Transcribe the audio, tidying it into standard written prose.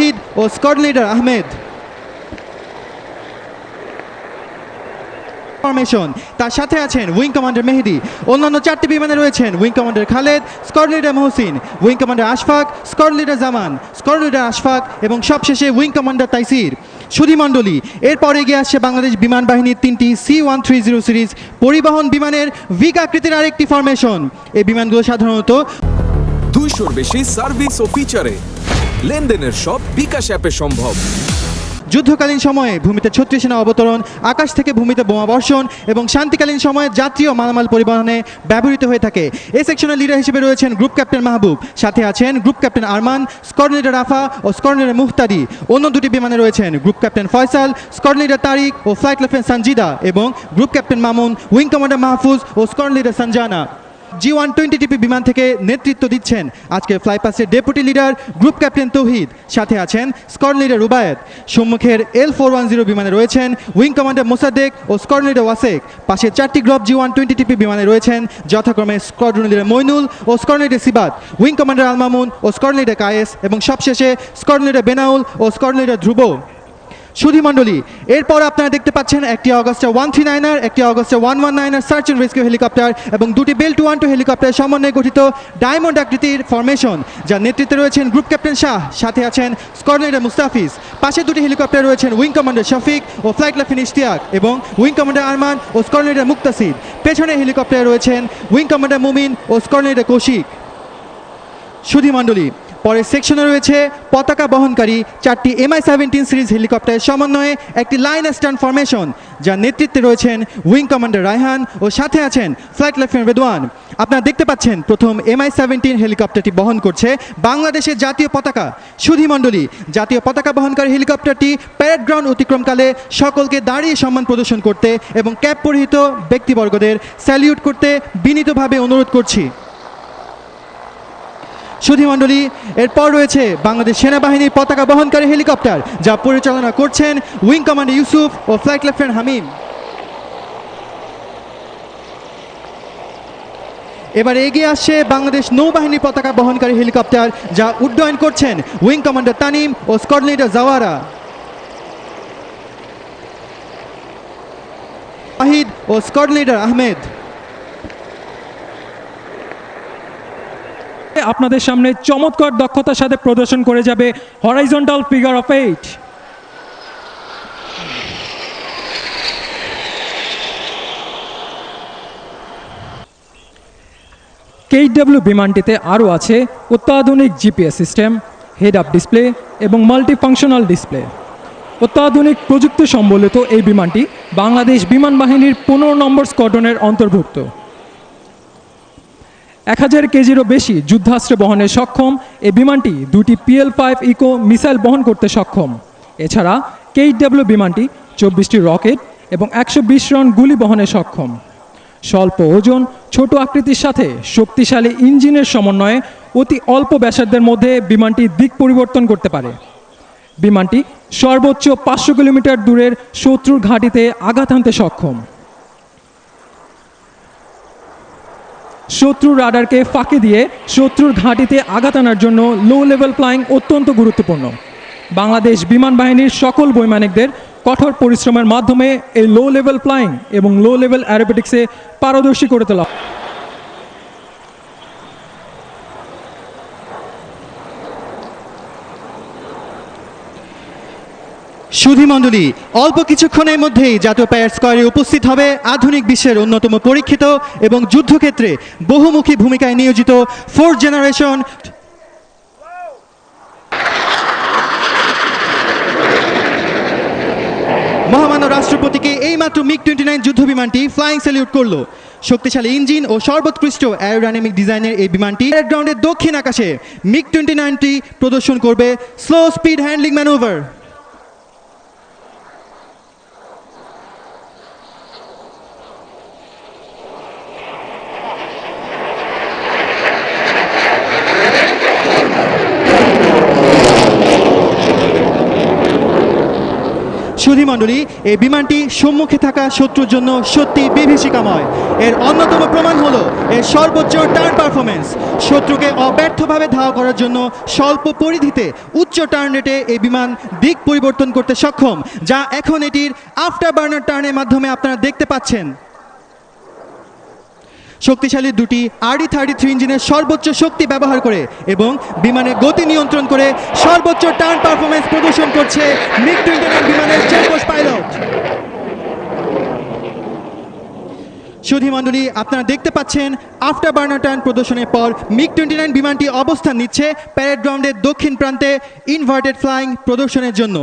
ওয়াহিদ ও squadron leader Ahmed. Formation, তার সাথে আছেন উইং কমান্ডার মেহেদি। অন্যান্য 4টি বিমানে রয়েছেন wing commander Khaled, squadron leader Mohsin, wing commander Ashfaq, squadron leader Zaman, squadron leader Ashfaq এবং সবশেষে উইং কমান্ডার তাইসির। সুধীমণ্ডলী, এরপর এগিয়ে আসছে বাংলাদেশ বিমান বাহিনীর 3টি C-130 সিরিজ পরিবহন বিমানের ভিক আকৃতির আরেকটি ফরমেশন। এই বিমানগুলো সাধারণত 200-র বেশি সার্ভিস ও ফিচারে লেনদেনের সব বিকাশ অ্যাপে সম্ভব। যুদ্ধকালীন সময়ে ভূমিতে 36 সেনা অবতরণ, আকাশ থেকে ভূমিতে বোমা বর্ষণ এবং শান্তিকালীন সময়ে যাত্রী ও মালামাল পরিবহনে ব্যবহৃত হয়ে থাকে। এই সেকশনের লিডার হিসেবে রয়েছেন গ্রুপ ক্যাপ্টেন মাহবুব, সাথে আছেন group captain Arman, squadron leader Rafa ও স্কোয়াড লিডার মুহতাদি। অন্য 2টি বিমানে রয়েছেন group captain Faisal, squadron leader Tariq ও ফ্লাইট লেফটেন্যান্ট সঞ্জিদা এবং group captain Mamun, wing commander Mahfuz ও স্কোয়াড লিডার সঞ্জানা। G-120 বিমান থেকে নেতৃত্ব দিচ্ছেন আজকের ফ্লাইপাসের deputy leader group captain Tauhid, সাথে আছেন স্কোয়াড লিডার রুবায়েত। সম্মুখের L-410 বিমানে রয়েছেন উইং কমান্ডার মোসাদ্দেক ও স্কোয়াড লিডার ওয়াসেক। পাশে 4টি গ্রুপ G-120 বিমানে রয়েছেন যথাক্রমে স্কোয়াড্রন লিডার মইনুল ও squadron leader Sibat, wing commander Al Mamun ও স্কোয়াড লিডার কায়েস এবং সবশেষে স্কোয়াড লিডার বেনাউল ও স্কোয়াড লিডার ধ্রুব। সুধীমণ্ডলী, এরপর আপনারা দেখতে পাচ্ছেন একটি অগাস্টা 139 একটি Augusta 119 search and rescue helicopter এবং 2টি বেল 212 হেলিকপ্টার সমন্বয়ে গঠিত ডায়মন্ড আকৃতির ফরমেশন, যার নেতৃত্বে রয়েছেন গ্রুপ ক্যাপ্টেন শাহ, সাথে আছেন স্কোয়াড লিডার মুস্তাফিজ। পাশে 2টি হেলিকপ্টার রয়েছেন উইং কমান্ডার শফিক ও ফ্লাইট লেফটেন্যান্ট ইশতিয়াক এবং উইং কমান্ডার আরমান ও স্কোয়াড লিডার মুক্তাসির। পেছনে হেলিকপ্টারে রয়েছেন উইং কমান্ডার মুমিন ও স্কোয়াড লিডার কৌশিক। সুধীমণ্ডলী, পরের সেকশনে রয়েছে পতাকা বহনকারী 4টি Mi-17 সিরিজ হেলিকপ্টারের সমন্বয়ে একটি লাইন স্ট্যান্ড ফরমেশন, যার নেতৃত্বে রয়েছেন উইং কমান্ডার রায়হান ও সাথে আছেন ফ্লাইট লেফটেন্যান্ট রেদওয়ান। আপনারা দেখতে পাচ্ছেন প্রথম Mi-17 হেলিকপ্টারটি বহন করছে বাংলাদেশের জাতীয় পতাকা। সুধীমণ্ডলী, জাতীয় পতাকা বহনকারী হেলিকপ্টারটি প্যারেড গ্রাউন্ড অতিক্রমকালে সকলকে দাঁড়িয়ে সম্মান প্রদর্শন করতে এবং ক্যাপ পরিহিত ব্যক্তিবর্গদের স্যালিউট করতে বিনীতভাবে অনুরোধ করছি। সুধীমণ্ডলী, এরপর রয়েছে বাংলাদেশ সেনাবাহিনীর পতাকা বহনকারী হেলিকপ্টার, যা পরিচালনা করছেন উইং কমান্ডার ইউসুফ ও ফ্লাইট লেফটেন্যান্ট হামিম। এবার এগিয়ে আসছে বাংলাদেশ নৌবাহিনীর পতাকা বহনকারী হেলিকপ্টার, যা উড্ডয়ন করছেন উইং কমান্ডার তানিম ও স্কোয়াড লিডার জাওয়ারা। ওয়াহিদ ও স্কোয়াড লিডার আহমেদ। আপনাদের সামনে চমৎকার দক্ষতার সাথে প্রদর্শন করে যাবে হরাইজন্টাল ফিগার অফ 8। KW বিমানটিতে আরও আছে অত্যাধুনিক GPS system, head up display এবং মাল্টিফাংশনাল ডিসপ্লে। অত্যাধুনিক প্রযুক্তি সম্বলিত এই বিমানটি বাংলাদেশ বিমান বাহিনীর 15 নম্বর স্কোয়াড্রনের অন্তর্ভুক্ত। 1000 কেজিরও বেশি যুদ্ধাস্ত্র বহনে সক্ষম এই বিমানটি 2টি PL-5 ইকো মিসাইল বহন করতে সক্ষম। এছাড়া KW বিমানটি 24টি রকেট এবং 120 রাউন্ড গুলি বহনে সক্ষম। স্বল্প ওজন, ছোট আকৃতির সাথে শক্তিশালী ইঞ্জিনের সমন্বয়ে অতি অল্প ব্যাসার্ধের মধ্যে বিমানটি দিক পরিবর্তন করতে পারে। বিমানটি সর্বোচ্চ 500 কিলোমিটার দূরের শত্রুর ঘাঁটিতে আঘাত হানতে সক্ষম। শত্রুর রাডারকে ফাঁকি দিয়ে শত্রুর ঘাঁটিতে আঘাত আনার জন্য লো লেভেল ফ্লাইং অত্যন্ত গুরুত্বপূর্ণ। বাংলাদেশ বিমান বাহিনীর সকল বৈমানিকদের কঠোর পরিশ্রমের মাধ্যমে এই লো লেভেল ফ্লাইং এবং লো লেভেল অ্যারোবেটিক্সে পারদর্শী করে তোলা। সুধীমণ্ডলী, অল্প কিছুক্ষণের মধ্যেই জাতীয় প্যারেড স্কোয়ারে উপস্থিত হবে আধুনিক বিশ্বের অন্যতম পরীক্ষিত এবং যুদ্ধক্ষেত্রে বহুমুখী ভূমিকায় নিয়োজিত 4th জেনারেশন মহামান্য রাষ্ট্রপতিকে এইমাত্র MiG-29 যুদ্ধ বিমানটি ফ্লাইং স্যালিউট করলো। শক্তিশালী ইঞ্জিন ও সর্বোৎকৃষ্ট অ্যারোডাইনামিক ডিজাইনের এই বিমানটি প্যারেড গ্রাউন্ডের দক্ষিণ আকাশে MiG-29টি প্রদর্শন করবে স্লো স্পিড হ্যান্ডলিং ম্যানুভার। সুধীমণ্ডলী, এই বিমানটি সম্মুখে থাকা শত্রুর জন্য সত্যি বিভীষিকাময়। এর অন্যতম প্রমাণ হলো এর সর্বোচ্চ টার্ন পারফরমেন্স। শত্রুকে অব্যর্থভাবে ধাওয়া করার জন্য স্বল্প পরিধিতে উচ্চ টার্ন রেটে এই বিমান দিক পরিবর্তন করতে সক্ষম, যা এখন এটির আফটার বার্নার টার্নের মাধ্যমে আপনারা দেখতে পাচ্ছেন। শক্তিশালী দুটি RD-33 ইঞ্জিনের সর্বোচ্চ শক্তি ব্যবহার করে এবং বিমানের গতি নিয়ন্ত্রণ করে সর্বোচ্চ টার্ন পারফরমেন্স প্রদর্শন করছে MiG-29 বিমানের চেকপোস্ট পাইলট। সুধীমণ্ডলী, আপনারা দেখতে পাচ্ছেন আফটার বার্নার টার্ন প্রদর্শনের পর MiG-29 বিমানটি অবস্থান নিচ্ছে প্যারেড গ্রাউন্ডের দক্ষিণ প্রান্তে ইনভার্টেড ফ্লাইং প্রদর্শনের জন্য।